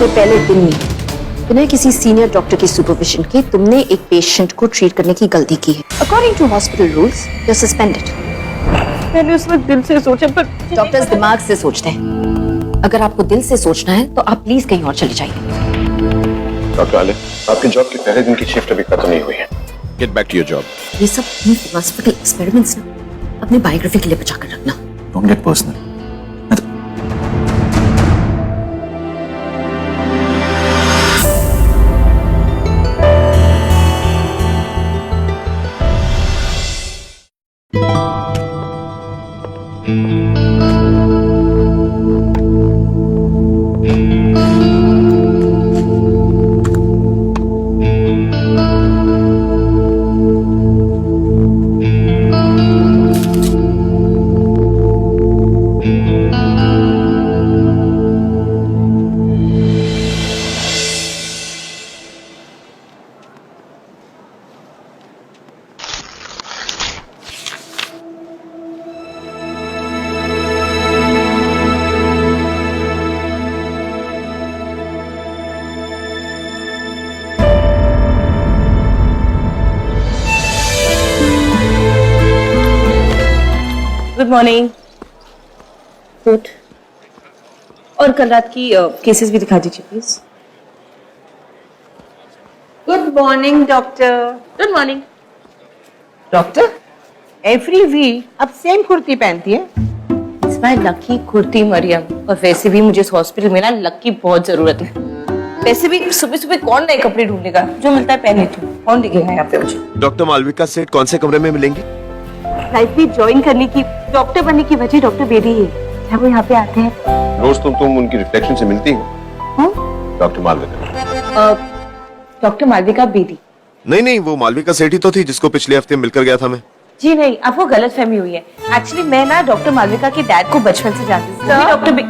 अपने पहले दिन में बिना किसी सीनियर डॉक्टर की सुपरविजन के तुमने एक पेशेंट को ट्रीट करने की गलती की है। According to hospital rules you are suspended. मैंने उस वक्त दिल से सोचा, पर डॉक्टर्स दिमाग से सोचते हैं। अगर आपको दिल से सोचना है तो आप प्लीज कहीं और चले जाइए। डॉक्टर आले, आपके जॉब के पहले दिन की शिफ्ट अभी खत्म नहीं हुई है। Get back to your job. ये सब फिलोसॉफिकल एक्सपेरिमेंट्स ना अपनी बायोग्राफी के लिए बचा कर रखना। Don't get personal. Good morning. Good. और कल रात की केसेस भी दिखा दीजिए please. Good morning doctor. Good morning. Doctor, every week अब सेम कुर्ती पहनती है। It's my lucky kurti Mariam, और वैसे भी मुझे इस हॉस्पिटल में ना लक की बहुत जरूरत है। वैसे भी सुबह सुबह कौन नए कपड़े ढूंढेगा, जो मिलता है पहन लेती हूँ। कौन दिखेगा यहाँ पे मुझे? डॉक्टर मालविका सेठ कौन से कमरे में मिलेंगे? लाइफ में ज्वाइन करने की, डॉक्टर बनने की वजह डॉक्टर बेदी ही है। क्या वो यहाँ पे आते हैं? रोज तुम उनकी रिफ्लेक्शन से मिलती हो? डॉक्टर मालविका। डॉक्टर मालविका बेदी? नहीं, वो मालविका सेठ ही तो थी जिसको पिछले हफ्ते मिलकर गया था मैं। जी नहीं, आपको गलत फहमी हुई है। एक्चुअली मैं ना डॉक्टर मालविका के डैड को बचपन से जानती थी।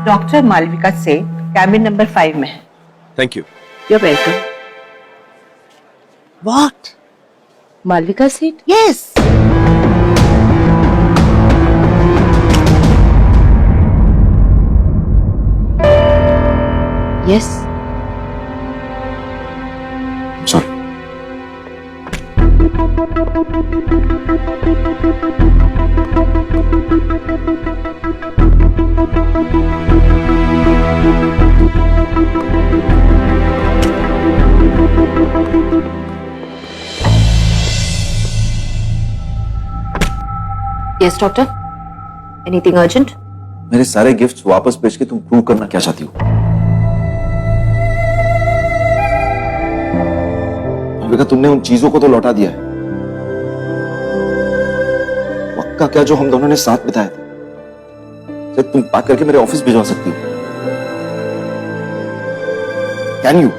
डॉक्टर मालविका से कैबिन नंबर 5 में है। Thank you. You're welcome. What? Malvika Seth? Yes. Yes. Sorry. Yes doctor, anything urgent? मेरे सारे गिफ्ट्स वापस भेज के तुम प्रूव करना क्या चाहती हो? मालविका, तुमने उन चीजों को तो लौटा दिया है। वक्त का क्या जो हम दोनों ने साथ बिताए थे, सिर्फ तुम पैक करके मेरे ऑफिस भिजवा सकती हो। Can you?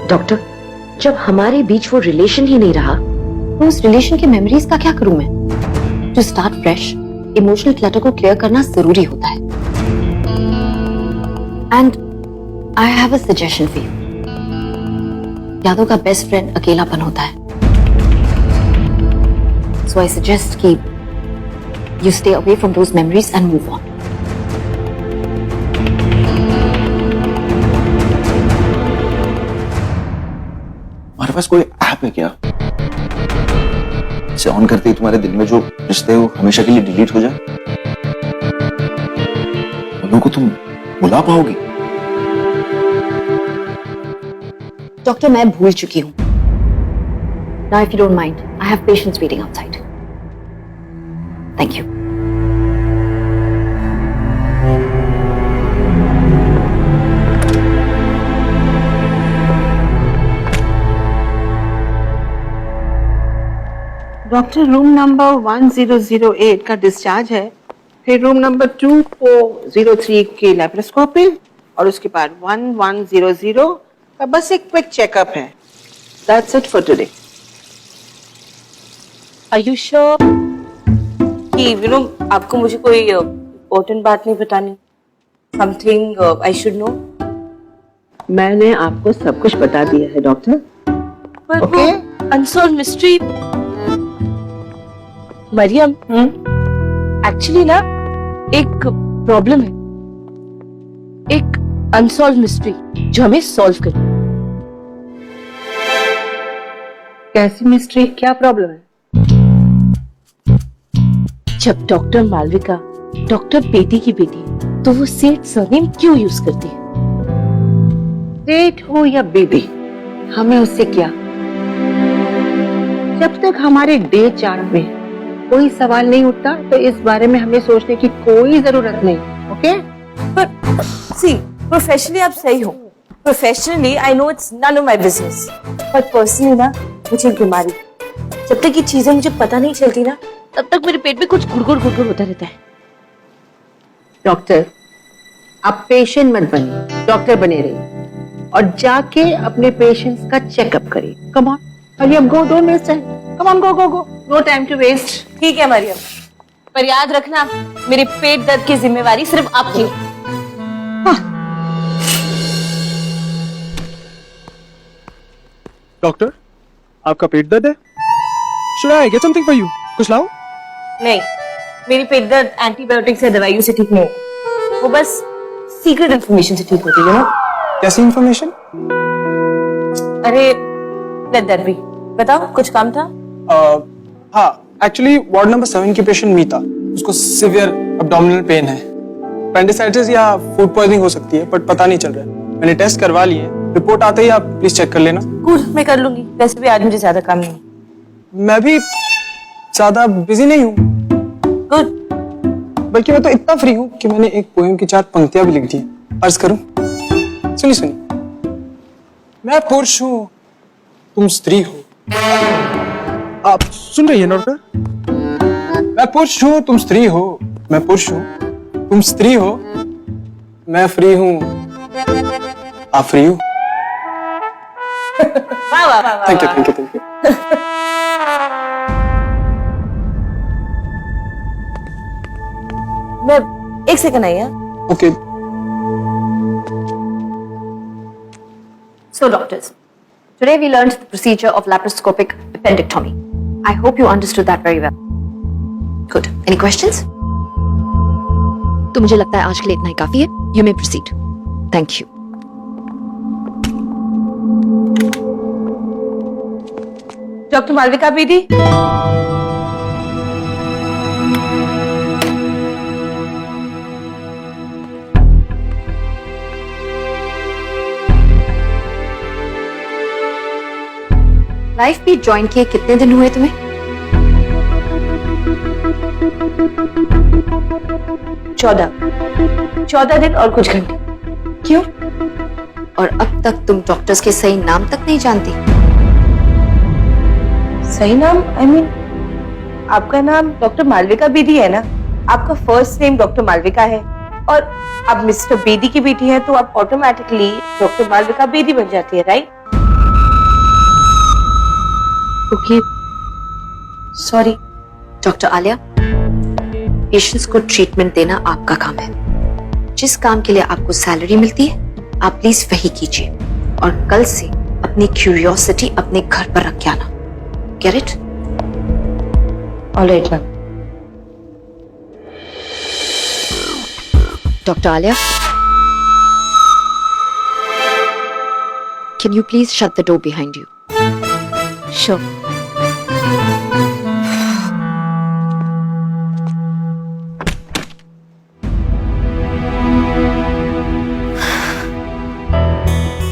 डॉक्टर, जब हमारे बीच वो रिलेशन ही नहीं रहा तो उस रिलेशन की मेमोरीज का क्या करूं मैं? To start fresh, emotional clutter को क्लियर करना जरूरी होता है। And I have a suggestion for you. यादों का बेस्ट फ्रेंड अकेलापन होता है। सो आई सजेस्ट कि you stay away from those memories and move on. हमारे पास कोई ऐप है क्या? इसे ऑन करते ही तुम्हारे दिल में जो रिश्ते हैं वो हमेशा के लिए डिलीट हो जाए? उन को तुम बुला पाओगी? डॉक्टर, मैं भूल चुकी हूं। Now if you don't mind, I have patients waiting outside. Thank you. Doctor, room number 1008 का डिस्चार्ज है, फिर रूम नंबर 2403 की लैप्रोस्कोपी, और उसके बाद 1100 का बस एक क्विक चेकअप है। That's it for today. Are you sure कि आपको मुझे कोई इम्पोर्टेंट बात नहीं बतानी? Something I should know? मैंने आपको सब कुछ बता दिया है डॉक्टर। पर Okay? Unsolved mystery Mariam, actually ना एक प्रॉब्लम है, एक अनसॉल्व मिस्ट्री जो हमें सॉल्व करनी। कैसी मिस्ट्री, क्या प्रॉब्लम है? जब डॉक्टर मालविका डॉक्टर बेदी की बेटी है, तो वो सेठ सरनेम क्यों यूज करती है? सेठ हो या बेबी, हमें उससे क्या? जब तक हमारे डे चार्ट में कोई सवाल नहीं उठता तो इस बारे में हमें सोचने की कोई जरूरत नहीं। ओके? पर सी, प्रोफेशनली आप सही हो। Professionally I know it's none of my business, पर पर्सनली ना मुझे एक बीमारी, जब तक ये चीजें मुझे पता नहीं चलती ना, तब तक मेरे पेट में कुछ गुड़गुड़ गुड़गुड़ होता रहता है। डॉक्टर, आप पेशेंट मत बनिए, डॉक्टर बने रहिए और जाके अपने पेशेंट्स का चेकअप करिए। Come on, hurry up, go, don't waste time. Come on, go go go, no time to waste. ठीक है मरियम, पर याद रखना मेरे पेट दर्द की जिम्मेवारी सिर्फ आपकी है। डॉक्टर, आपका पेट दर्द है? Should I get something for you? कुछ लाओ? नहीं, मेरी पेट दर्द एंटीबायोटिक से दवाइयों से ठीक नहीं होती, वो बस सीक्रेट इंफॉर्मेशन से ठीक होती है ना। कैसी इंफॉर्मेशन? अरे लेट दैट बी, बताओ कुछ काम था? हाँ, एक्चुअली वार्ड नंबर 7 की पेशेंट मीता, उसको सिवियर एब्डोमिनल पेन है। पेंडिसाइटिस या फूड पॉइजनिंग हो सकती है, बट पता नहीं चल रहा है। मैंने टेस्ट करवा लिए, रिपोर्ट आते ही आप प्लीज चेक कर लेना। कूल, मैं कर लूंगी, वैसे भी आज मुझे ज्यादा काम नहीं है। मैं भी ज्यादा बिजी नहीं हूँ, गुड। बल्कि मैं तो इतना फ्री हूँ कि मैंने एक पोएम की 4 पंक्तियां भी लिख दी। अर्ज करूं? सुनिए सुनिए। मैं पुरुष हूँ, तुम स्त्री हो। आप सुन रही है डॉक्टर? मैं पुरुष हूँ, तुम स्त्री हो। मैं पुरुष हूँ, तुम स्त्री हो। मैं फ्री हूँ, आप फ्री हो। वाह वाह वाह, thank you thank you thank you. मैं एक second I. Okay. So doctors, today we learned the procedure of laparoscopic appendectomy. I hope you understood that very well. Good. Any questions? तो मुझे लगता है आज के लिए इतना ही काफी है. You may proceed. Thank you. Doctor Malvika Bedi, life भी ज्वाइन किए कितने दिन हुए तुम्हें? 14 दिन और कुछ घंटे। क्यों? और अब तक तुम डॉक्टर्स के सही नाम तक नहीं जानती? सही नाम? आई मीन आपका नाम डॉक्टर मालविका बेदी है ना? आपका फर्स्ट नेम डॉक्टर मालविका है और आप मिस्टर बेदी की बेटी है, तो आप ऑटोमेटिकली डॉक्टर मालविका बेदी बन जाती है, right? Okay, sorry. Doctor Alia, patients को ट्रीटमेंट देना आपका काम है। जिस काम के लिए आपको सैलरी मिलती है, आप प्लीज वही कीजिए और कल से अपनी क्यूरियोसिटी अपने घर पर रख के आना। Get it? All right, ma'am. Dr. Alia, can you please shut the door behind you? Sure.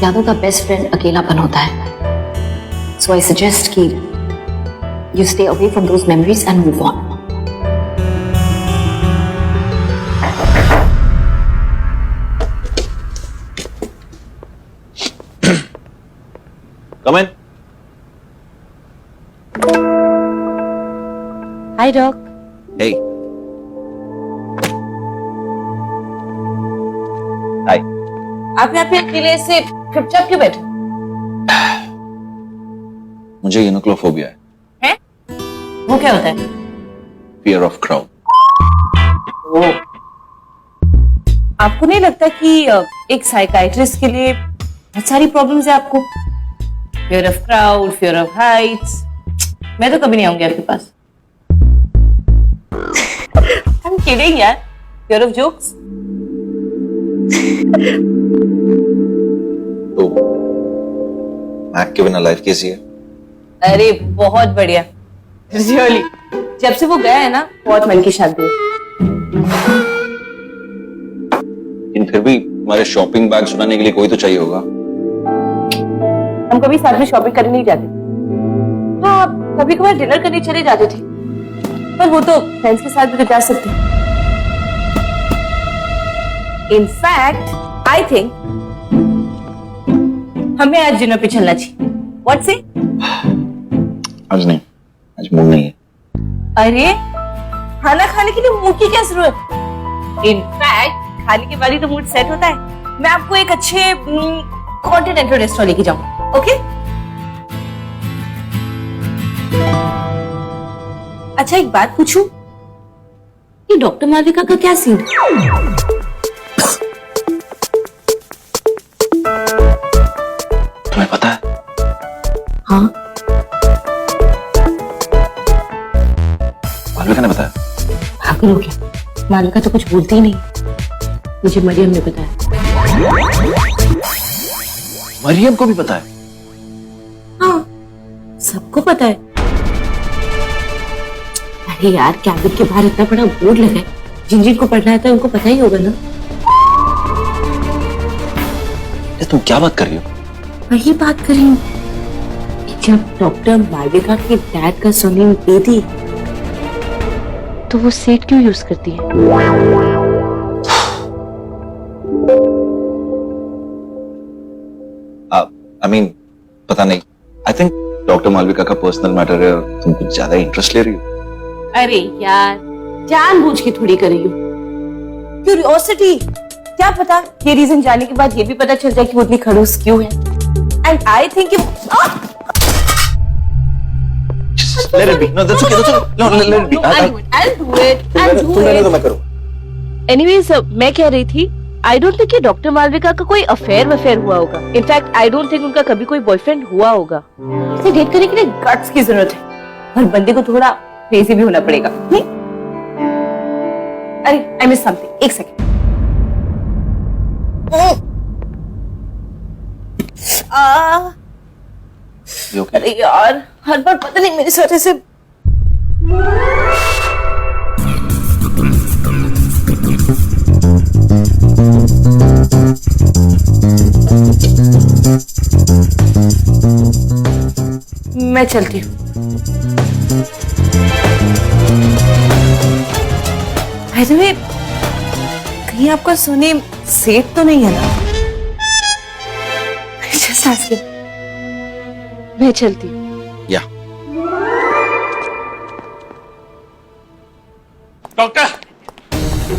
यादों का बेस्ट फ्रेंड अकेलापन होता है। So I suggest कि you stay away from those memories and move on. Come in. Hi, Doc. Hey. Hi. आप यहाँ पे अकेले से चुपचाप क्यों बैठे? मुझे यूनिक्लोफोबिया है। हैं? वो क्या होता है? Fear of crowd. आपको नहीं लगता कि एक साइकाइट्रिस्ट के लिए बहुत सारी प्रॉब्लम्स है आपको? Fear of crowd, fear of Heights. मैं तो कभी नहीं आऊंगी आपके पास। I'm kidding यार। Fear of jokes. मैक के बिना लाइफ कैसी है? अरे बहुत बढ़िया, रियली। जब से वो गया है ना, बहुत मन की शांति है। लेकिन फिर भी हमारे शॉपिंग बैग सुनाने के लिए कोई तो चाहिए होगा। हम कभी साथ में शॉपिंग करने नहीं जाते। हाँ, कभी कभार डिनर करने चले जाते थे, पर वो तो फ्रेंड्स के साथ भी तो जा सकते। इनफैक्ट आई थिंक हमें आज डिनर पे चलना चाहिए। व्हाट से? आज नहीं, आज मूड नहीं है। अरे खाना खाने के लिए मूड की क्या जरूरत? इनफैक्ट खाने के बाद ही तो मूड सेट होता है। मैं आपको एक अच्छे कॉन्टिनेंटल रेस्टोरेंट लेके जाऊंगा, ओके? अच्छा, एक बात पूछूं, ये डॉक्टर मालविका का क्या सीन है? तुम्हें पता है? हाँ, मालविका ने बताया। पागल हो क्या? मालविका तो कुछ बोलती ही नहीं, मुझे मरियम ने बताया। मरियम को भी पता है? हाँ, सबको पता है। अरे यार, कैबिन के बाहर इतना बड़ा बोर्ड लगा है, जिन जिन को पढ़ना आता है उनको पता ही होगा ना। ये तुम क्या बात कर रही हो? वही बात कर रही हूँ कि जब डॉक्टर मालविका के डैड का सरनेम दे दी, तो वो सेट क्यों यूज करती है? आई मीन पता नहीं। आई थिंक डॉक्टर मालविका का पर्सनल मैटर है और तुम कुछ ज्यादा इंटरेस्ट ले रही हो। अरे यार, जानबूझ के थोड़ी कर रही हूँ, क्यूरियोसिटी। क्या पता ये रीजन जानने के बाद ये भी पता चल जाए कि वो इतनी खड़ूस क्यों है। And I think Let it be. No, that's okay. That's okay. No, let it be. I'll do it. तुम रहने दो, मैं करूँ। एनीवेज, मैं कह रही थी, आई डोंट थिंक कि डॉक्टर मालविका का कोई अफेयर हुआ होगा। इनफैक्ट आई डोंट थिंक उनका कभी कोई बॉयफ्रेंड हुआ होगा। इसे डेट करने के लिए गट्स की जरूरत है, और बंदे को थोड़ा क्रेजी भी होना पड़ेगा। अरे आई मिस समथिंग, एक सेकेंड। अरे यार, हर बार पता नहीं मेरे सर से। मैं चलती हूँ। भाई तुम्हें कहीं आपका सरनेम सेठ तो नहीं है ना? Just asking. मैं चलती हूँ। या doctor,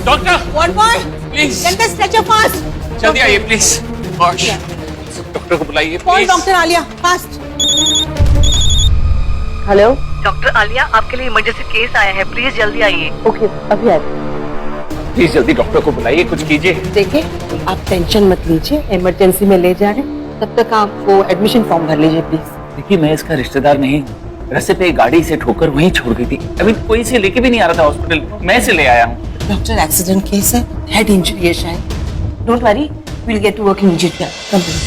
doctor, One more. Please Get the stretcher fast. जल्दी आइए प्लीज। डॉक्टर को बुलाइए Call please. Dr. Alia fast. Hello, doctor Alia, आपके लिए इमरजेंसी केस आया है, प्लीज जल्दी आइए। ओके, अभी आ। प्लीज जल्दी डॉक्टर को बुलाइए, कुछ कीजिए। देखिए, आप टेंशन मत लीजिए, इमरजेंसी में ले जा रहे हैं। तब तक आप वो एडमिशन फॉर्म भर लीजिए प्लीज। देखिए, मैं इसका रिश्तेदार नहीं हूँ। रास्ते पे गाड़ी से ठोकर वहीं छोड़ गई थी। अभी कोई इसे लेके भी नहीं आ रहा था हॉस्पिटल, मैं इसे ले आया हूँ। डॉक्टर, एक्सीडेंट केस है, हेड इंजरी है शायद। Don't worry, we'll get to work immediately. Come on.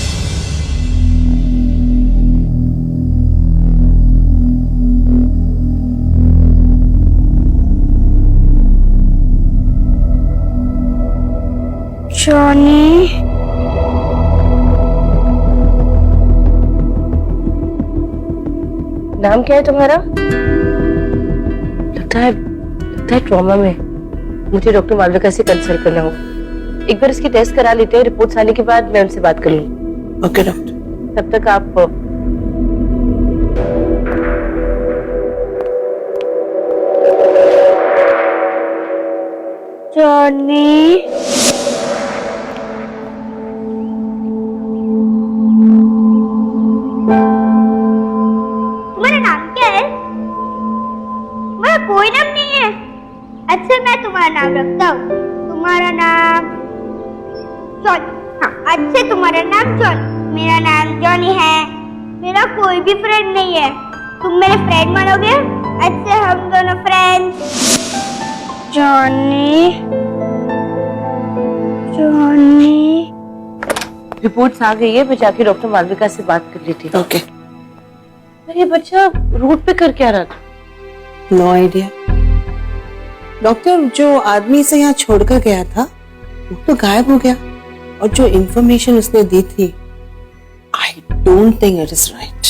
Johnny, नाम क्या है तुम्हारा? लगता है ट्रॉमा में। मुझे डॉक्टर मालविका से कंसल्ट करना होगा। एक बार इसकी टेस्ट करा लेते हैं, रिपोर्ट्स आने के बाद मैं उनसे बात कर लूंगी। Okay doctor. तब तक आप जॉनी, तुम्हारा नाम क्या है? तुम्हारा कोई नाम नहीं है। अच्छा, मैं तुम्हारा नाम रखता हूँ। तुम्हारा नाम जॉनी। हाँ, अच्छा, तुम्हारा नाम जॉनी। मेरा नाम जॉनी है। मेरा कोई भी फ्रेंड नहीं है। तुम मेरे फ्रेंड मानोगे? अच्छा, हम दोनों फ्रेंड्स। Johnny, Johnny. रिपोर्ट्स आ गई है, मैं जाके डॉक्टर मालविका से बात कर लेती हूँ। ओके, पर ये बच्चा रोड पे कर क्या रहा था? No idea. डॉक्टर, जो आदमी से यहाँ छोड़कर गया था वो तो गायब हो गया, और जो इंफॉर्मेशन उसने दी थी, I don't think it is right.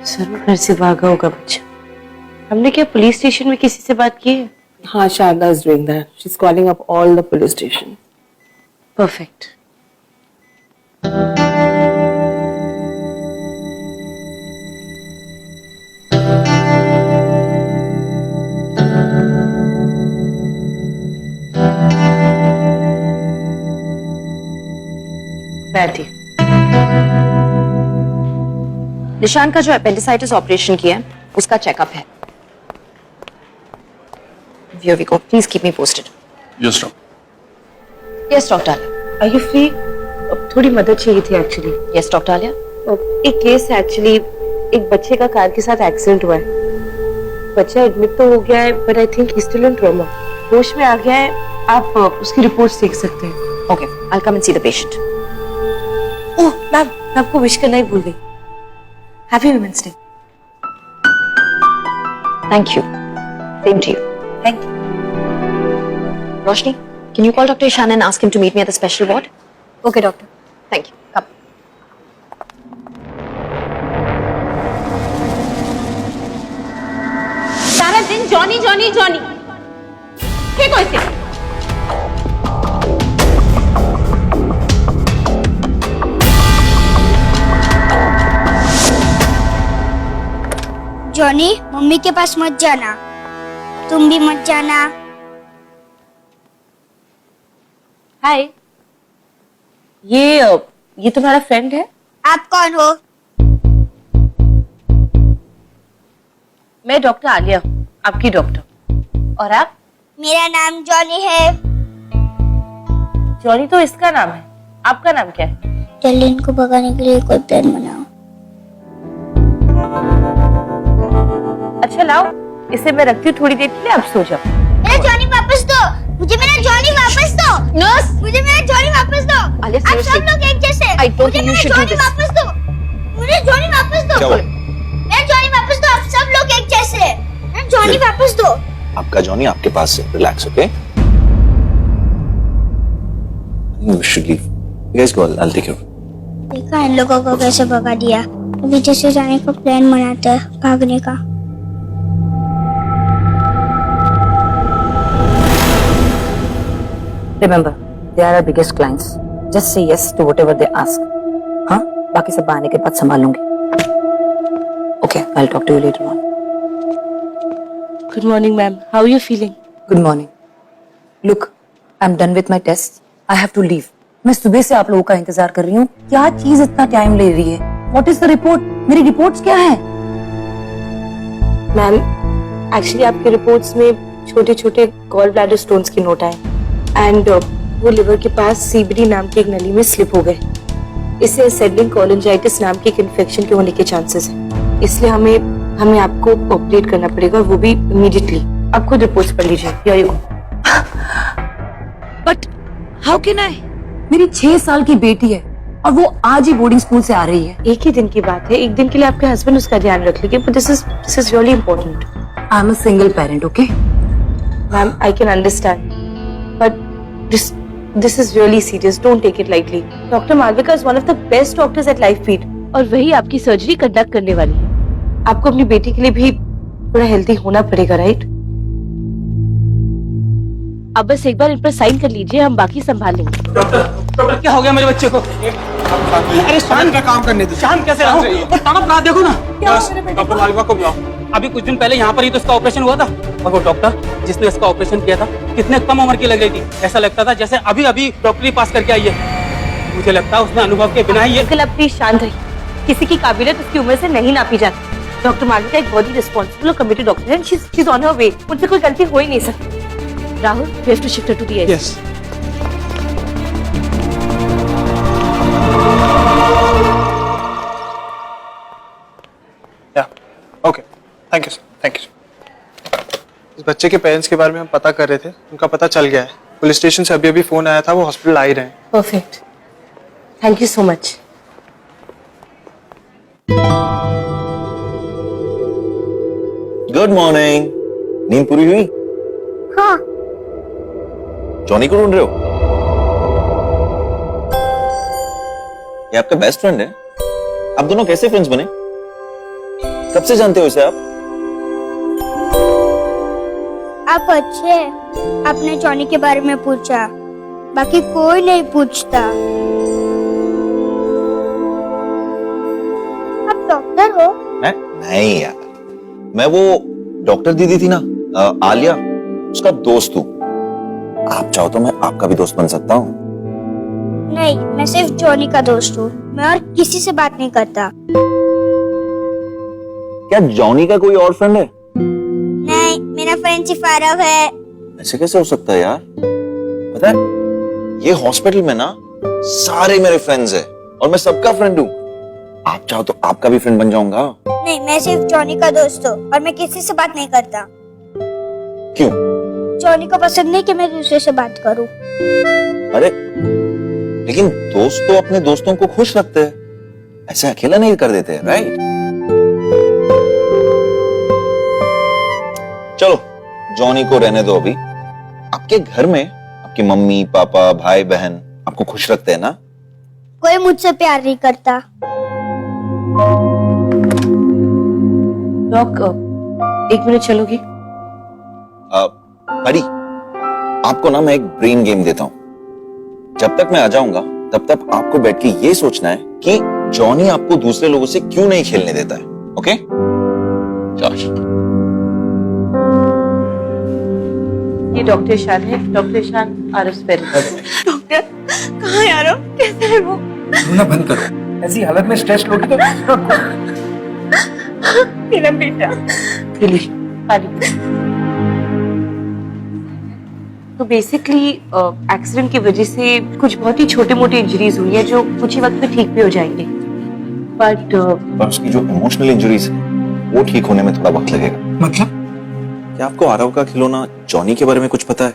Sir घर से भागा होगा बच्चा। हमने क्या पुलिस स्टेशन में किसी से बात की है? हाँ, Sharda is doing that. She is calling up all the police station. Perfect. बैठी। निशान का जो अपेंडिसाइटिस ऑपरेशन किया है उसका चेकअप है। Here we go. Please keep me posted. Yes, doctor. Yes, Dr. Alia. Are you free? अब थोड़ी मदद चाहिए थी एक्चुअली। Yes, Dr. Alia. एक केस है एक्चुअली, एक बच्चे का कार के साथ एक्सीडेंट हुआ है। बच्चा एडमिट तो हो गया है, but I think he still in trauma. होश में आ गया है, आप उसकी रिपोर्ट्स देख सकते हैं। Okay, I'll come and see the patient. Oh ma'am, मैं आपको विश करना ही भूल गई। Happy women's day. Thank you. Same to you. Thank you. Roshni, can you call Dr. Ishan and ask him to meet me at the special ward? Okay, doctor. Thank you. Come. सारा दिन Johnny Johnny Johnny. ठीक हो इसे। Johnny, mummy के पास मत जाना, तुम भी मत जाना। हाय, ये तुम्हारा फ्रेंड है? आप कौन हो? मैं डॉक्टर आलिया हूँ, आपकी डॉक्टर। और आप? मेरा नाम जॉनी है। जॉनी तो इसका नाम है, आपका नाम क्या है? जल्दी इनको भगाने के लिए कोई प्लान बनाओ। अच्छा लाओ, इसे मैं रखती हूँ थोड़ी देर के लिए, आप सो जाओ। मेरा जॉनी वापस दो, मुझे मेरा जॉनी वापस दो। Nurse! मुझे मेरा जॉनी वापस दो। Alia, आप seriously. सब लोग एक जैसे। I don't think you should do मुझे this. वापस दो, मुझे जॉनी वापस दो। क्या हुआ? मेरा जॉनी वापस दो, आप सब लोग एक जैसे। मेरा जॉनी वापस दो। आपका जॉनी आपके पास है, relax, okay? You should leave. You guys go, I'll take care of it. देखा इन लोगों को कैसे भगा दिया। अभी जैसे जाने का प्लान बनाते हैं भागने का। Remember, they are our biggest clients. Just say yes to whatever they ask. हाँ, बाकी सब आने के बाद संभालूंगी. Okay, I'll talk to you later on. Good morning ma'am, how are you feeling? Good morning. Look, I'm done with my tests. I have to leave. मैं सुबह से आप लोगों का इंतजार कर रही हूँ. क्या चीज इतना टाइम ले रही है? What is the report? मेरी रिपोर्ट्स क्या है? मैम, एक्चुअली आपके रिपोर्ट्स में छोटे छोटे गॉल ब्लैडर स्टोन्स की नोट आए एंड वो लिवर के पास सीबीडी नाम की एक नली में स्लिप हो गए। इससे एसेडिंग कोलिंजाइटिस नाम की एक इन्फेक्शन के होने के चांसेस हैं। इसलिए हमें आपको ऑपरेट करना पड़ेगा, और वो भी इमीडिएटली। आप खुद रिपोर्ट्स पढ़ लीजिए। Here you go. But how can I? मेरी 6 साल की बेटी है और वो आज ही बोर्डिंग स्कूल से आ रही है. एक ही दिन की बात है, एक दिन के लिए आपके हस्बैंड उसका ध्यान रख लेंगे, but this is really important. I'm a single parent, okay? Ma'am, I can understand, but this is really serious. Don't take it lightly. Dr. Malvika is one of the best doctors at Lifefeed, और वही आपकी surgery conduct करने वाली है. आपको अपनी बेटी के लिए भी थोड़ा हेल्दी होना पड़ेगा, राइट? अब बस एक बार इन पर साइन कर लीजिए, हम बाकी संभाल लेंगे. डॉक्टर क्या हो गया मेरे बच्चे को? अरे शान का काम करने दो. शान कैसे रहो? और तड़प रहा देखो ना. डॉक्टर मालविका को बुलाओ. अभी कुछ दिन पहले यहाँ पर ही तो इसका ऑपरेशन हुआ था, और वो डॉक्टर जिसने इसका ऑपरेशन किया था कितने कम उम्र की लग रही थी. ऐसा लगता था जैसे अभी अभी डॉक्टरी पास करके आई है. मुझे लगता है उसने अनुभव के बिना ही ये. अंकल, आप प्लीज शांत रहिए. किसी की काबिलियत उसकी उम्र से नहीं नापी जाती. डॉक्टर मालविका एक बहुत ही रिस्पॉन्सिबल और कमिटेड डॉक्टर है. She is on her way. मुझसे कोई गलती हो ही नहीं सकती. Rahul, we have to shift to the yes. Okay, thank you sir, thank you. इस बच्चे के पेरेंट्स के बारे में हम पता कर रहे थे, उनका पता चल गया है. पुलिस स्टेशन से अभी अभी फोन आया था, वो हॉस्पिटल आ ही रहे हैं. Perfect. Thank you so much. Good morning. नींद पूरी हुई? हाँ। जॉनी को ढूंढ रहे हो? ये आपका बेस्ट फ्रेंड है? आप दोनों कैसे फ्रेंड्स बने? कब से जानते हो इसे आप? आप अच्छे हैं। आपने जॉनी के बारे में पूछा, बाकी कोई नहीं पूछता। आप डॉक्टर हो? नहीं यार, मैं वो डॉक्टर दीदी थी ना, आलिया, उसका दोस्त हूँ। आप चाहो तो मैं आपका भी दोस्त बन सकता हूँ। नहीं, मैं सिर्फ जॉनी का दोस्त हूँ। मैं और किसी से बात नहीं करता। क्या जॉनी का कोई और फ्रेंड है? नहीं, मेरा फ्रेंड सिर्फ आरव है। ऐसे कैसे हो सकता है यार? पता है, ये हॉस्पिटल में ना सारे मेरे फ्रेंड्स हैं और मैं सबका फ्रेंड हूँ। आप चाहो तो आपका भी फ्रेंड बन जाऊंगा। नहीं, मैं सिर्फ जॉनी का दोस्त हूँ और मैं किसी से बात नहीं करता। क्यों? जॉनी को पसंद नहीं कि मैं दूसरे से बात करूँ। अरे लेकिन दोस्त तो अपने दोस्तों को खुश रखते हैं, ऐसे अकेला नहीं कर देते, राइट? चलो जॉनी को रहने दो अभी। आपके घर में आपकी मम्मी पापा भाई बहन आपको खुश रखते हैं ना? कोई मुझसे प्यार नहीं करता। डॉक, 1 मिनट चलोगी? बड़ी, आपको ना मैं एक ब्रेन गेम देता हूं। जब तक मैं आ जाऊंगा तब तक आपको बैठ के ये सोचना है कि जॉनी आपको दूसरे लोगों से क्यों नहीं खेलने देता है। ओके? चलो। ये डॉक्टर ईशान है। Doctor Ishaan, Aarav parents. Doctor, कहाँ है आरव? कैसे है वो? रोना बंद करो, ऐसी हालत में स्ट्रेस लोगी तो मेरा बेटा। दिलीप, पानी। तो बेसिकली एक्सीडेंट की वजह से कुछ बहुत ही छोटे मोटे इंजरीज हुई है जो कुछ ही वक्त में ठीक भी हो जाएंगे, बट पर उसकी जो इमोशनल इंजरीज है वो ठीक होने में थोड़ा वक्त लगेगा। मतलब? क्या आपको आरव का खिलौना जॉनी के बारे में कुछ पता है?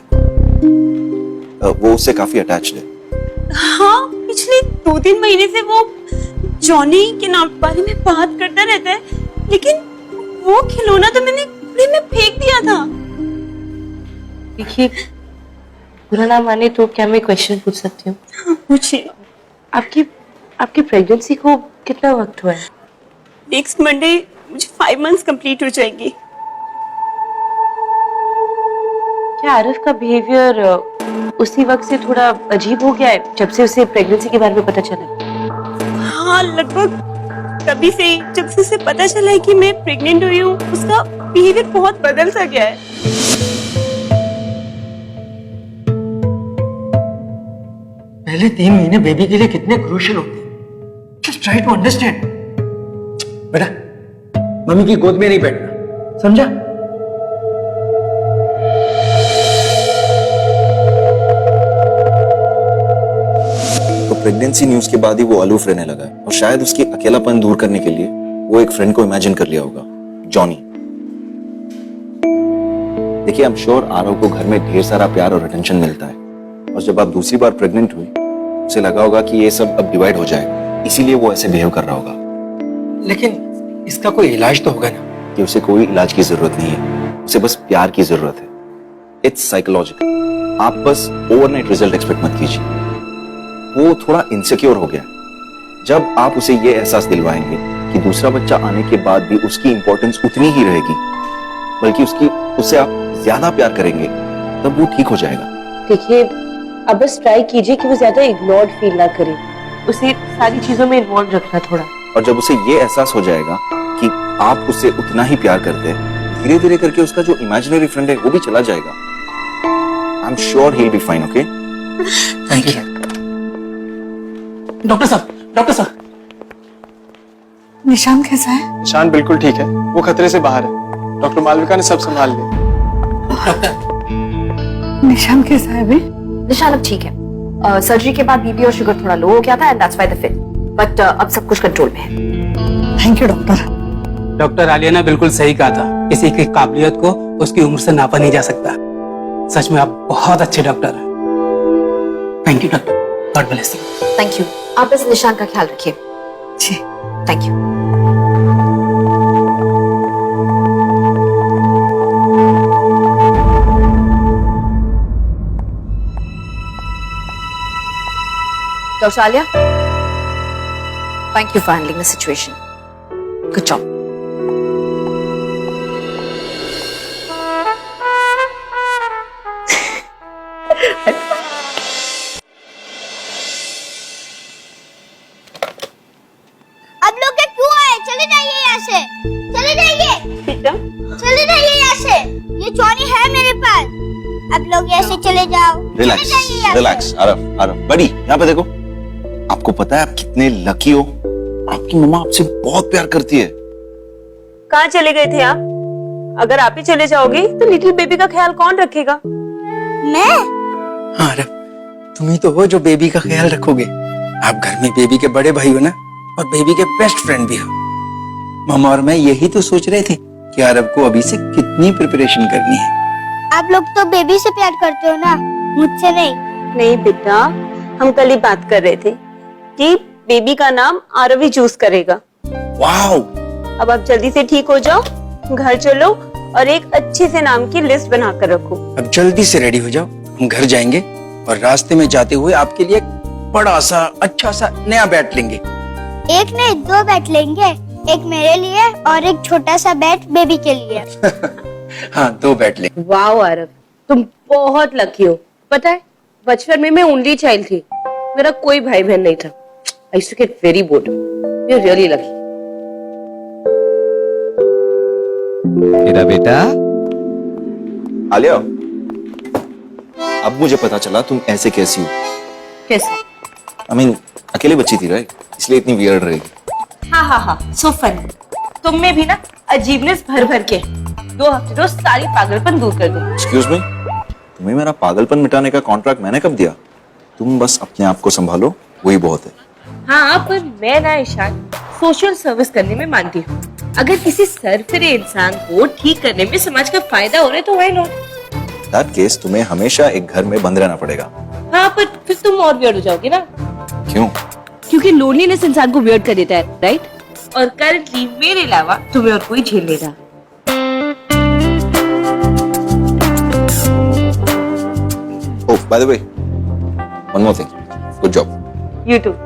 वो उससे काफी अटैच्ड है। हाँ, पिछले 2-3 महीने से वो जॉनी के नाम बारे में बात करता रहता है, लेकिन वो खिलौना तो मैंने कूड़े में फेंक दिया था। देखिए, बुरा ना माने तो क्या मैं क्वेश्चन पूछ सकती हूँ? हाँ, पूछिए। आपकी प्रेगनेंसी को कितना वक्त हुआ है? नेक्स्ट मंडे मुझे 5 मंथ्स कंप्लीट हो जाएंगी। क्या आरव का बिहेवियर उसी वक्त से थोड़ा अजीब हो गया है जब से उसे प्रेगनेंसी के बारे में पता चला? हाँ, लगभग तभी से ही, जब से उसे पता चला है कि मैं प्रेग्नेंट हुई हूँ, उसका बिहेवियर बहुत बदल सा गया है। पहले 3 महीने बेबी के लिए कितने क्रूशियल होते हैं। Just try to understand. बेटा, मम्मी की गोद में नहीं बैठना, समझा? तो प्रेगनेंसी न्यूज के बाद ही वो अलूफ रहने लगा है और शायद उसकी अकेलापन दूर करने के लिए वो एक फ्रेंड को इमेजिन कर लिया होगा, जॉनी। देखिए, आई एम श्योर आरव को घर में ढेर सारा प्यार और अटेंशन मिलता है और जब आप दूसरी बार प्रेग्नेंट हुई उसे लगा होगा कि ये सब अब डिवाइड हो जाएगा, इसीलिए वो ऐसे बिहेव कर रहा होगा। लेकिन इसका कोई इलाज तो होगा ना? कि उसे कोई इलाज की जरूरत नहीं है, उसे बस प्यार की जरूरत है। It's psychological. आप बस ओवरनाइट रिजल्ट एक्सपेक्ट मत कीजिए। वो थोड़ा इनसिक्योर हो गया। जब आप उसे ये एहसास दिलवाएंगे कि दूसरा बच्चा आने के बाद भी उसकी इंपॉर्टेंस उतनी ही रहेगी, बल्कि उससे आप ज्यादा प्यार करेंगे, तब वो ठीक हो जाएगा। देखिए, अब बस ट्राई कीजिए कि वो ज्यादा इग्नोर्ड फील ना करे, उसे सारी चीजों में इन्वॉल्व रखना थोड़ा। और जब उसे ये एहसास हो जाएगा कि आप उससे उतना ही प्यार करते हैं, धीरे धीरे करके उसका जो इमेजिनरी फ्रेंड है वो भी चला जाएगा। I am sure he will be fine. Okay? Thank you. Doctor साहब, निशान कैसा है? निशान बिल्कुल ठीक है, वो खतरे से बाहर है। डॉक्टर मालविका ने सब संभाल लिया। निशान कैसा है अभी? निशान अब ठीक है। सर्जरी के बाद बीपी और शुगर थोड़ा लो हो गया था and that's why the fit, but अब सब कुछ कंट्रोल में है। Thank you doctor. Doctor Alia ने बिल्कुल सही कहा था, किसी की काबिलियत को उसकी उम्र से नापा नहीं जा सकता। सच में आप बहुत अच्छे डॉक्टर हैं। Thank you doctor, god bless you. Thank you. आप इस निशान का ख्याल रखिए। जी। Thank you. Kaushalya, thank you for handling the situation. Good job. अब लोग क्या क्यों आए? चले जाइए यहाँ से, चले जाइए बेटा चले जाइए यहाँ से। ये चोरी है मेरे पास। अब लोग यहाँ से चले जाओ। रिलैक्स, चले जाइए यहाँ से। रिलैक्स। आरव, आरव, बड़ी यहाँ पे देखो। आपको पता है आप कितने लकी हो? आपकी मम्मा आपसे बहुत प्यार करती है। कहाँ चले गए थे आप? अगर आप ही चले जाओगे तो लिटिल बेबी का ख्याल कौन रखेगा? मैं हाँ अरे तुम ही तो हो जो बेबी का ख्याल रखोगे। आप घर में बेबी के बड़े भाई हो ना, और बेबी के बेस्ट फ्रेंड भी हो। मम्मा और मैं यही तो सोच रहे थे कि अरब को अभी से कितनी प्रिपरेशन करनी है। आप लोग तो बेबी से प्यार करते हो ना, मुझसे नहीं। नहीं बेटा, हम कल ही बात कर रहे थे कि बेबी का नाम आरव ही चूज करेगा। वाओ! अब आप जल्दी से ठीक हो जाओ, घर चलो और एक अच्छे से नाम की लिस्ट बना कर रखो। अब जल्दी से रेडी हो जाओ, हम घर जाएंगे और रास्ते में जाते हुए आपके लिए एक बड़ा सा अच्छा सा नया बैट लेंगे। एक नहीं 2 बैट लेंगे, एक मेरे लिए और एक छोटा सा बैट बेबी के लिए। हाँ 2 बैट लेंगे। वाह आरव, तुम बहुत लकी हो। पता है बचपन में मैं ओनली चाइल्ड थी, मेरा कोई भाई बहन नहीं था। I used to get very bored. You are really lucky. मेरा बेटा आलिया, अब मुझे पता चला तुम ऐसे कैसी हो। कैसे? I mean, अकेली बच्ची थी राइट, इसलिए इतनी वियर्ड रहेगी। हाँ हाँ हाँ, सो फनी। तुम में भी ना अजीबनेस भर भर के 2 हफ्ते तो सारी पागलपन दूर कर दूं। एक्सक्यूज मी, तुम्हें मेरा पागलपन मिटाने का कॉन्ट्रैक्ट मैंने कब दिया? तुम बस अपने आप को संभालो, वही बहुत है। हाँ, पर मैं ना ईशान सोशल सर्विस करने में मानती हूँ। अगर किसी सरफिरे इंसान को ठीक करने में समाज का फायदा हो रहा है तो व्हाई नॉट? दैट केस तुम्हें हमेशा एक घर में बंद रहना पड़ेगा। हाँ, पर फिर तुम और वियर्ड हो जाओगे ना। क्यों? क्योंकि लोनलीनेस इंसान को वियर्ड कर देता है, राइट? और करंटली मेरे अलावा तुम्हें और कोई झेल नहीं रहा। Oh, by the way, one more thing. Good job. You too.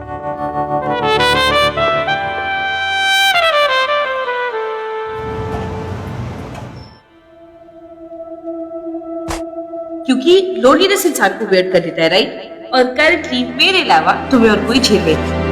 क्योंकि लोनलीनेस इंसान को वियर्ड कर देता है, राइट? और करंटली मेरे अलावा तुम्हें और कोई झेल नहीं रहा।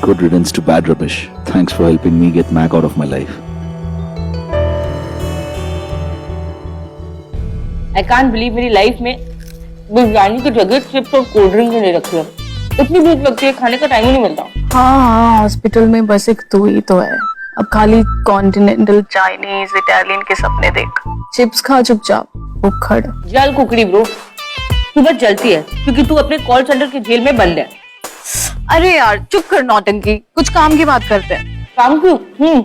Good riddance to bad rubbish. Thanks for helping me get Mac out of my life. I can't believe मेरी लाइफ में बिरयानी की जगह चिप्स और कोल्ड ड्रिंक ले रखी है। इतनी भूख लगती है, खाने का टाइम ही नहीं मिलता। हाँ, हॉस्पिटल में बस एक तू ही तो है। अब खाली कॉन्टिनेंटल, चाइनीज, इटालियन के सपने देख। चिप्स खा चुपचाप, उखड़। जल कुकड़ी ब्रो, तू बस जलती है क्योंकि तू अपने कॉल सेंटर की जेल में बंद है। अरे यार चुप कर नौटंकी, कुछ काम की बात करते हैं। काम क्यों?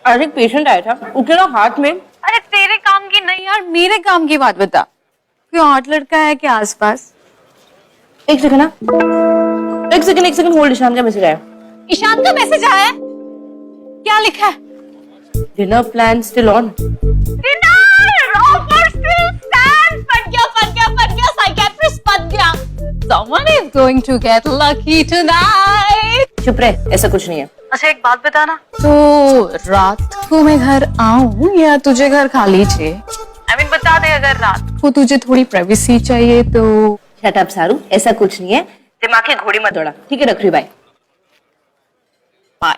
आज एक पेशेंट आया था, उसके ना हाथ में। अरे तेरे काम की नहीं यार, मेरे काम की बात बता। कोई हॉट लड़का है क्या आसपास? एक सेकंड ना, एक सेकंड होल्ड। ईशान का मैसेज आया। ईशान का मैसेज आया? क्या लिखा है? Dinner plan still on. Dinner offer still stands. पट गया साइकियाट्रिस्ट पट गया। Someone is going to get lucky tonight. चुप रहे, ऐसा कुछ नहीं है। अच्छा एक बात बताना, तो रात को मैं घर आऊं या तुझे घर खाली चाहिए? I mean, बता दे, अगर रात को तुझे थोड़ी प्राइवेसी चाहिए तो। शट अप सारू, ऐसा कुछ नहीं है। दिमाग की घोड़ी मत दौड़ा। ठीक है, रख रही, bye. Bye.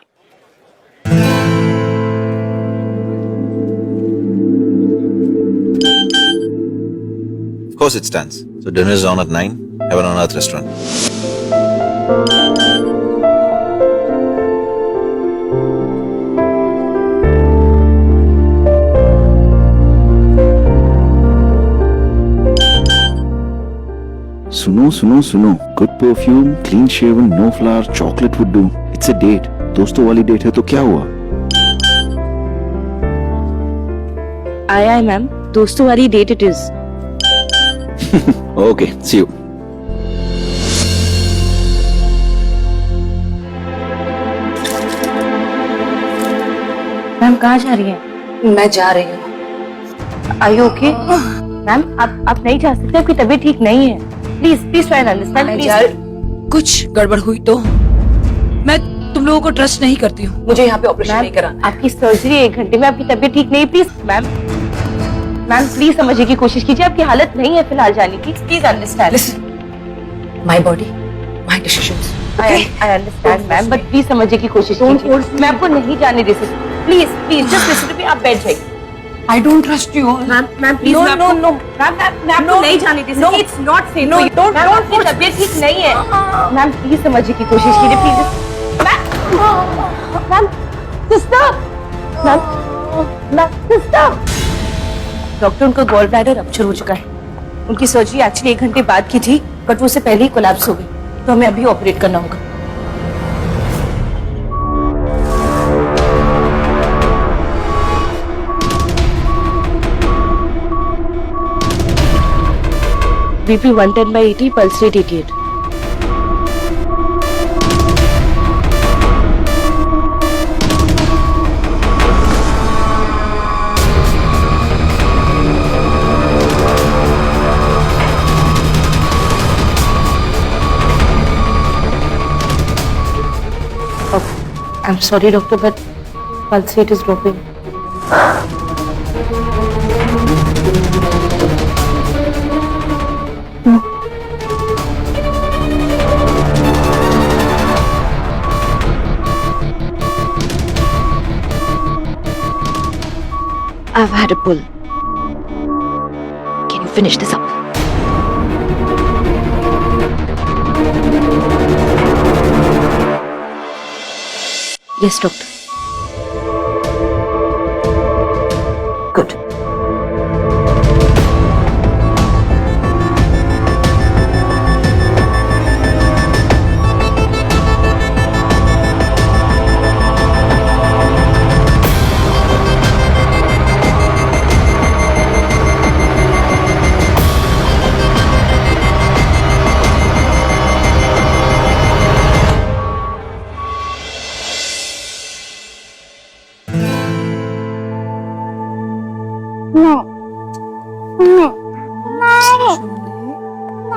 Of course it stands. So dinner is on at 9. Heaven on Earth restaurant. सुनो सुनो सुनो, good perfume, clean shaven, no flower, chocolate would do. It's a date. दोस्तों वाली डेट है तो क्या हुआ? आया है मैम, दोस्तों वाली date it is. Okay, see you. Ma'am कहाँ जा रही हैं? मैं जा रही हूँ. Are you okay? मैम आप नहीं जा सकते, आपकी तबीयत ठीक नहीं है. Please try and understand please. कुछ गड़बड़ हुई तो मैं तुम लोगों को ट्रस्ट नहीं करती हूँ. मुझे यहाँ पे ऑपरेशन नहीं कराना. आपकी सर्जरी 1 घंटे में, आपकी तबीयत ठीक नहीं. प्लीज मैम प्लीज समझने की कोशिश कीजिए, आपकी हालत नहीं है फिलहाल जाने की. Please understand. Listen, my body, my decisions. I understand ma'am, but please समझने की कोशिश कीजिए. मैं आपको नहीं जाने दे सकती. Please just listen to me. आप बैठ जाइए. I don't trust you all. Ma'am please. No मैं आपको नहीं जाने दे सकती. It's not safe. No don't आपकी तबीयत ठीक नहीं है. मैम प्लीज समझने की कोशिश कीजिए please. Ma'am sister. Ma'am sister. Doctor, उनका गॉल ब्लैडर रप्चर हो चुका है. उनकी सर्जरी एक्चुअली 1 घंटे बाद की थी, बट वो उससे पहले ही कोलैप्स हो गई, तो हमें अभी ऑपरेट करना होगा. BP 110/80, pulse rate 88. I'm sorry, doctor, but pulse rate is dropping. I've had a pull. Can you finish this up? Yes, doctor. Good.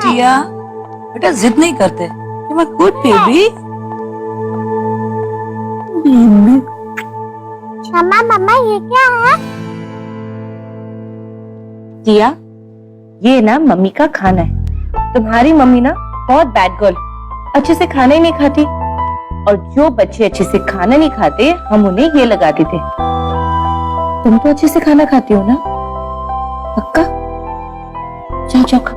टिया, बेटा जिद नहीं करते. You are good baby. मम्मा ये क्या है? टिया, ये ना मम्मी का खाना है. तुम्हारी मम्मी ना बहुत बैड गर्ल, अच्छे से खाना ही नहीं खाती, और जो बच्चे अच्छे से खाना नहीं खाते हम उन्हें ये लगा देते. तुम तो अच्छे से खाना खाती हो ना? पक्का? जाओ खा.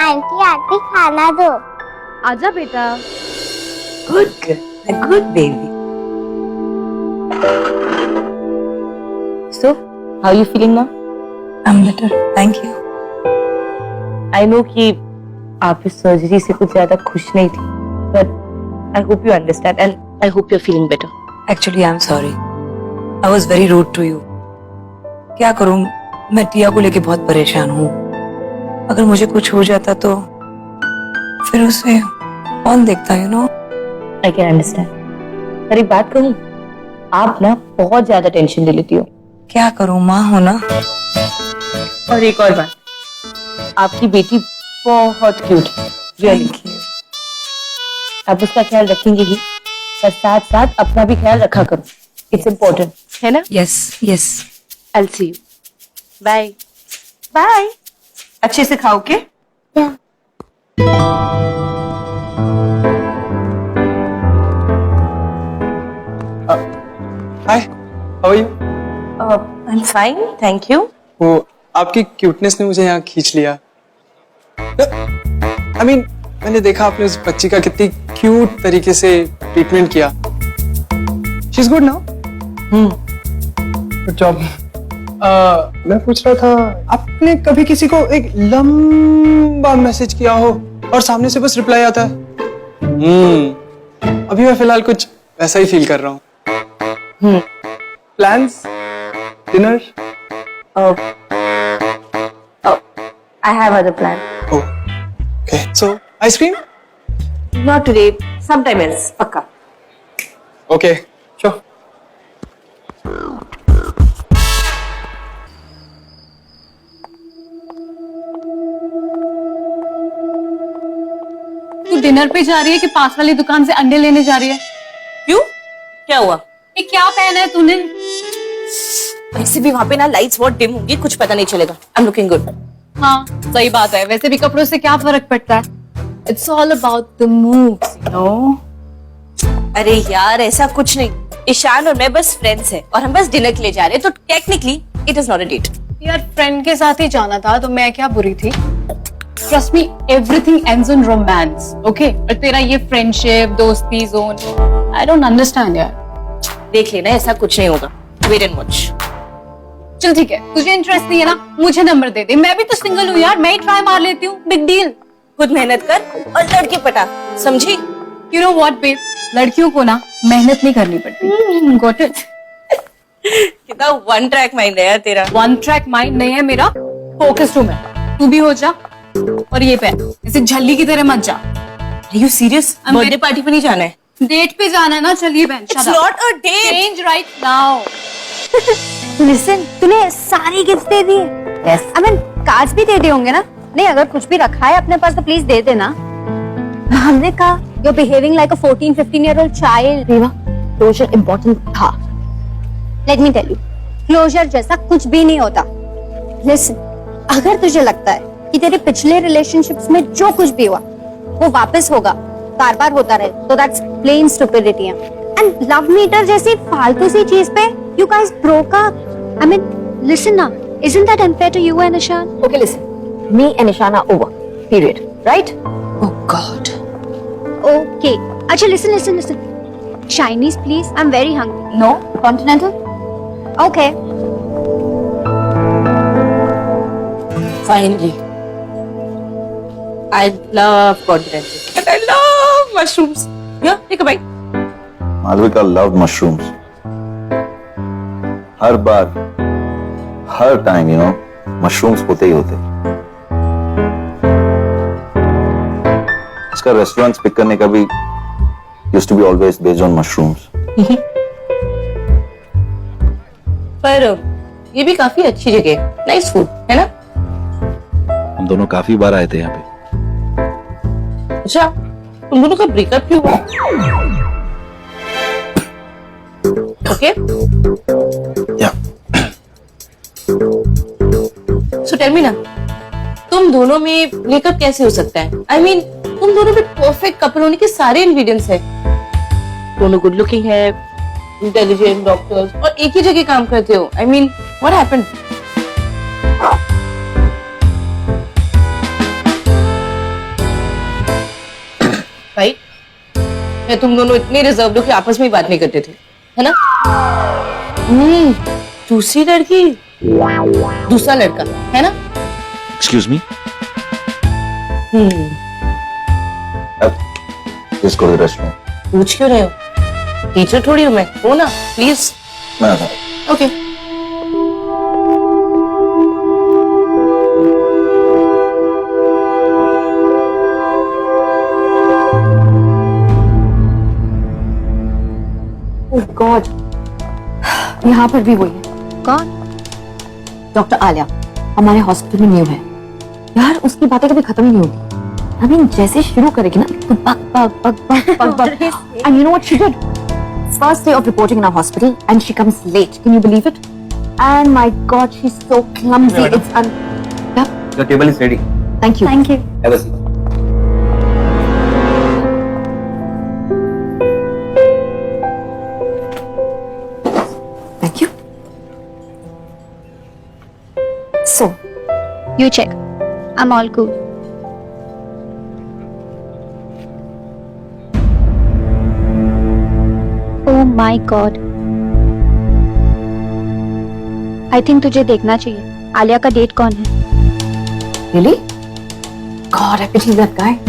आंटी आंटी खाना दो. आजा बेटा. Good baby. So, how are you feeling now? I'm better. Thank you. I know कि आप इस सर्जरी से कुछ ज्यादा खुश नहीं थी, but I hope you understand and I hope you're feeling better. Actually, I'm sorry. I was very rude to you. क्या करूं? मैं टिया को लेके बहुत परेशान हूँ. अगर मुझे कुछ हो जाता तो फिर उसे कौन देखता, you know? I can understand. पर एक बात कहूँ, आप ना बहुत ज्यादा टेंशन ले लेती हो. क्या करूं, माँ हो ना. और एक और बात, आपकी बेटी बहुत क्यूट है. Really. आप उसका ख्याल रखेंगे ही, पर साथ साथ अपना भी ख्याल रखा करो. It's important, है ना? Yes. I'll see you. Bye. Bye. अच्छे से खाओ के. Hi, how are you? I'm fine, thank you. वो आपकी क्यूटनेस ने मुझे यहाँ खींच लिया. I mean, मैंने देखा आपने उस बच्ची का कितनी क्यूट तरीके से ट्रीटमेंट किया. She's good now. Good job. मैं पूछ रहा था, आपने कभी किसी को एक लंबा मैसेज किया हो और सामने से बस रिप्लाई आता है? अभी मैं फिलहाल कुछ वैसा ही फील कर रहा हूँ। Plans, dinner? I have other plan. Okay, so ice cream? Not today. Sometime else. पक्का. Okay, sure. तू डिनर पे जा रही है कि पास वाली दुकान से अंडे लेने जा रही है? क्यों? क्या हुआ? ये क्या पहना है तूने? वैसे भी वहाँ पे ना लाइट्स बहुत डिम होंगी, कुछ पता नहीं चलेगा. I'm looking good. हाँ, सही बात है. वैसे भी कपड़ों से क्या फर्क पड़ता है? It's all about the moves, you know. अरे यार ऐसा कुछ नहीं. ईशान और मैं बस फ्रेंड्स हैं और हम बस डिनर के लिए जा रहे हैं, तो technically it is not a date. यार फ्रेंड के साथ ही जाना था, तो मैं क्या बुरी थी? Trust me, everything ends in romance, okay? और तेरा ये फ्रेंडशिप, दोस्ती जोन, I don't understand यार. देख लेना, ऐसा कुछ नहीं होगा. Wait and watch. चल ठीक है, तुझे इंटरेस्ट नहीं है ना, मुझे नंबर दे दे. मैं भी तो सिंगल हूँ यार, मैं ही ट्राई मार लेती हूँ. Big deal. खुद मेहनत कर और लड़की पटा, समझी? You know what, babe? लड़कियों को ना मेहनत नहीं करनी पड़ती. Got it? कितना वन ट्रैक माइंड है यार तेरा. वन ट्रैक माइंड नहीं है मेरा, फोकस्ड हूँ मैं. तू भी हो जा. और ये पे ऐसे झल्ली की तरह मत जा. Are you serious? Birthday party पे नहीं जाना है. डेट पे जाना है ना. चलिए बहन. It's not a date. Change right now. Listen, तूने सारी गिफ्ट दे दिए? Yes. I mean, कार्ड्स भी दे दिए होंगे ना? नहीं, अगर कुछ भी रखा है अपने पास तो प्लीज दे देना. हमने कहा you're behaving like a 14-15-year-old child. Riva, closure important था. Let me tell you, closure जैसा कुछ भी नहीं होता. लिसन, अगर तुझे लगता है कि तेरे पिछले रिलेशनशिप्स में जो कुछ भी हुआ वो वापस होगा, बार बार होता रहे, तो that's plain stupidity. And love meter जैसी फालतू सी चीज पे you guys broke up. I mean listen ना, isn't that unfair to you and Ishan? Okay, listen. Me and Ishan are over. Period. Right? Oh God. Okay. अच्छा, listen. Chinese, please. I'm very hungry. No? Continental? Okay. Finally. I love continental. And I love mushrooms. Yeah, take a bite. Malvika love mushrooms. हर बार, हर time, mushrooms होते ही होते. इसका restaurants pick करने का भी used to be always based on mushrooms. पर ये भी काफी अच्छी जगह है. नाइस फूड है ना? हम दोनों काफी बार आए थे यहाँ पे. अच्छा, तुम दोनों का ब्रेकअप क्यों हुआ? ओके. सो टेल मी ना, तुम दोनों में ब्रेकअप कैसे हो सकता है? आई मीन, तुम दोनों में परफेक्ट कपल होने के सारे इंग्रेडिएंट्स हैं. दोनों गुड लुकिंग है, इंटेलिजेंट, डॉक्टर्स, और एक ही जगह काम करते हो. I mean, what happened? Right? या तुम दोनों इतने रिजर्व हो कि आपस में ही बात नहीं करते थे, है ना? दूसरी लड़की, दूसरा लड़का, है ना? Excuse me? Let's go to the restaurant. पूछ क्यों रहे हो? टीचर थोड़ी हूँ मैं. हो ना, प्लीज. मैं आता हूँ. ओके. Oh God. यहाँ पर भी वही है. कौन? डॉक्टर आलिया हमारे हॉस्पिटल में न्यू है. यार उसकी बातें कभी खत्म ही नहीं होगी. I mean, जैसे शुरू करेगी ना तो बक. And you know what she did? First day of reporting in our hospital and she comes late. Can you believe it? And my God, she's so clumsy. It's yeah. The table is ready. Thank you. Thank you. Have a seat. Thank you. So, You check. I'm all cool. Oh my God. I think तुझे देखना चाहिए आलिया का date कौन है। Really? God, I pity that guy.